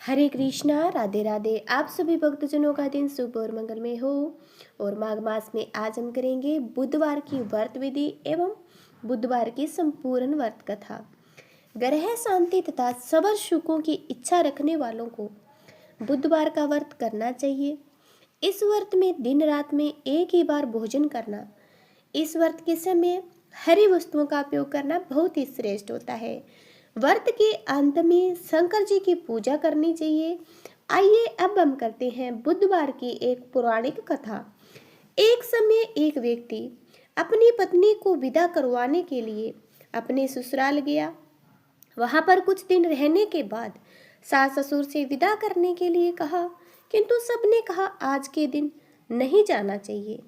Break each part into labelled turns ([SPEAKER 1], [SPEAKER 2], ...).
[SPEAKER 1] हरे कृष्णा, राधे राधे। आप सभी भक्तजनों का दिन शुभ और मंगलमय हो। और माघ मास में आज हम करेंगे बुधवार की व्रत विधि एवं बुधवार की संपूर्ण व्रत कथा। ग्रह शांति तथा सबर सुखों की इच्छा रखने वालों को बुधवार का व्रत करना चाहिए। इस व्रत में दिन रात में एक ही बार भोजन करना, इस व्रत के समय हरी वस्तुओं का उपयोग करना बहुत ही श्रेष्ठ होता है। व्रत के अंत में शंकर जी की पूजा करनी चाहिए। आइए अब हम करते हैं बुधवार की एक पौराणिक कथा। एक समय एक व्यक्ति अपनी पत्नी को विदा करवाने के लिए अपने ससुराल गया। वहां पर कुछ दिन रहने के बाद सास ससुर से विदा करने के लिए कहा, किंतु सबने कहा आज के दिन नहीं जाना चाहिए।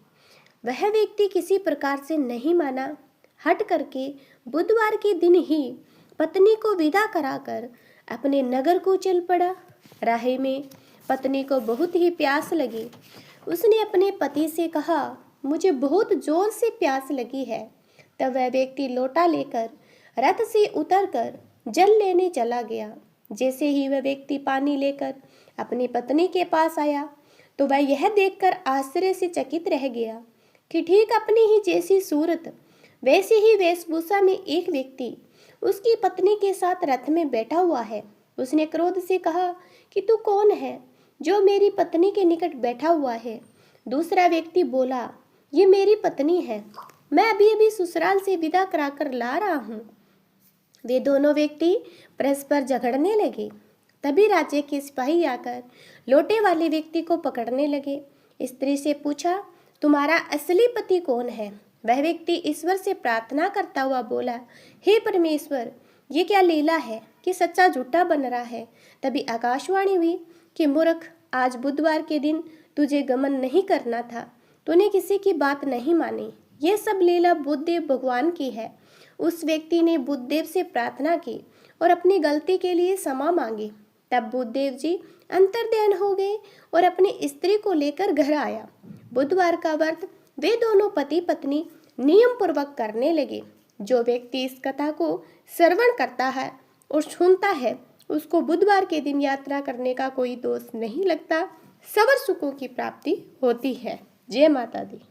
[SPEAKER 1] वह व्यक्ति किसी प्रकार से नहीं माना। हट करके बुधवार के दिन ही पत्नी को विदा कराकर अपने नगर को चल पड़ा। राह में पत्नी को बहुत ही प्यास लगी। उसने अपने पति से कहा, मुझे बहुत जोर से प्यास लगी है। तब वह व्यक्ति लोटा लेकर रथ से उतरकर जल लेने चला गया। जैसे ही वह व्यक्ति पानी लेकर अपनी पत्नी के पास आया तो वह यह देखकर आश्चर्य से चकित रह गया कि ठीक अपनी ही जैसी सूरत वैसी ही वेशभूषा में एक व्यक्ति उसकी पत्नी के साथ रथ में बैठा हुआ है। उसने क्रोध से कहा कि तू कौन है जो मेरी पत्नी के निकट बैठा हुआ है। दूसरा व्यक्ति बोला, ये मेरी पत्नी है, मैं अभी अभी ससुराल से विदा कराकर ला रहा हूँ। वे दोनों व्यक्ति परस्पर झगड़ने लगे। तभी राज्य के सिपाही आकर लोटे वाले व्यक्ति को पकड़ने लगे। स्त्री से पूछा, तुम्हारा असली पति कौन है? वह व्यक्ति ईश्वर से प्रार्थना करता हुआ बोला, हे परमेश्वर, ये क्या लीला है कि सच्चा झूठा बन रहा है। तभी आकाशवाणी हुई कि मूर्ख, आज बुधवार के दिन तुझे गमन नहीं करना था, तूने किसी की बात नहीं मानी। ये सब लीला बुद्धदेव भगवान की है। उस व्यक्ति ने बुद्धदेव से प्रार्थना की और अपनी गलती के लिए क्षमा मांगी। तब बुद्धदेव जी अंतर्ध्यान हो गए और अपनी स्त्री को लेकर घर आया। बुधवार का व्रत वे दोनों पति पत्नी नियम पूर्वक करने लगे। जो व्यक्ति इस कथा को श्रवण करता है और सुनता है उसको बुधवार के दिन यात्रा करने का कोई दोष नहीं लगता। सबर सुखों की प्राप्ति होती है। जय माता दी।